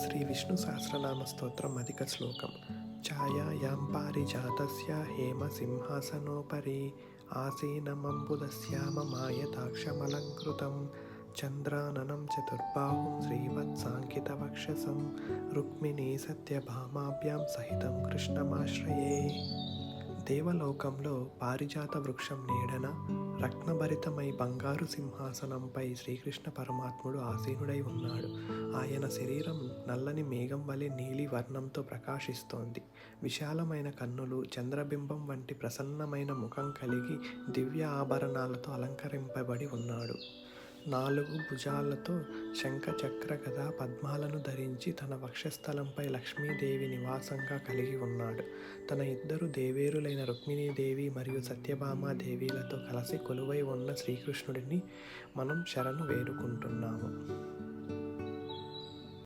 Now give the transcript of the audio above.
శ్రీ విష్ణు సహస్రనామ స్తోత్రం అధిక శ్లోకం. ఛాయాయాం పారిజాతస్య హేమ సింహాసనోపరి ఆసీనమంబుదశ్యామమాయతాక్షమలంకృతం చంద్రాననం చతుర్బాహుం శ్రీవత్సాంకితవక్షసం రుక్మిణీ సత్యభామాభ్యాం సహితం కృష్ణమాశ్రయే. దేవలోకంలో పారిజాత వృక్షం నీడన రత్నభరితమై బంగారు సింహాసనంపై శ్రీకృష్ణ పరమాత్ముడు ఆసీనుడై ఉన్నాడు. ఆయన శరీరం నల్లని మేఘం వలె నీలి వర్ణంతో ప్రకాశిస్తోంది. విశాలమైన కన్నులు, చంద్రబింబం వంటి ప్రసన్నమైన ముఖం కలిగి దివ్య ఆభరణాలతో అలంకరింపబడి ఉన్నాడు. 4 భుజాలతో శంఖ చక్ర గదా పద్మాలను ధరించి తన వక్షస్థలంపై లక్ష్మీదేవి నివాసంగా కలిగి ఉన్నాడు. తన 2 దేవేరులైన రుక్మిణీదేవి మరియు సత్యభామాదేవిలతో కలిసి కొలువై ఉన్న శ్రీకృష్ణుడిని మనం శరణు వేడుకుంటున్నాము.